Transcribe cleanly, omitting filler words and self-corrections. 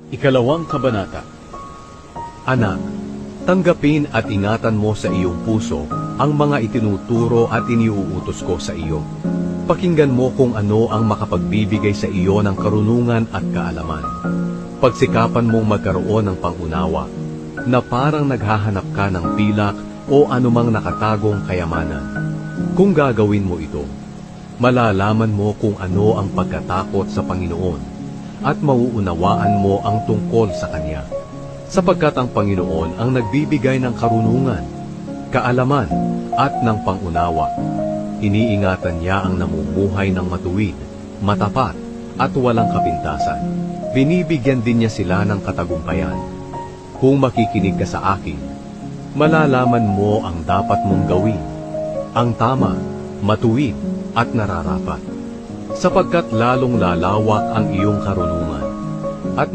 Ikalawang Kabanata. Anak, tanggapin at ingatan mo sa iyong puso ang mga itinuturo at iniuutos ko sa iyo. Pakinggan mo kung ano ang makapagbibigay sa iyo ng karunungan at kaalaman. Pagsikapan mong magkaroon ng pangunawa, na parang naghahanap ka ng pilak o anumang nakatagong kayamanan. Kung gagawin mo ito, malalaman mo kung ano ang pagkatakot sa Panginoon at mauunawaan mo ang tungkol sa Kanya. Sapagkat ang Panginoon ang nagbibigay ng karunungan, kaalaman at ng pangunawa. Iniingatan niya ang namumuhay ng matuwid, matapat at walang kapintasan. Binibigyan din niya sila ng katagumpayan. Kung makikinig ka sa akin, malalaman mo ang dapat mong gawin, ang tama, matuwid at nararapat. Sapagkat lalong lalawak ang iyong karunungan at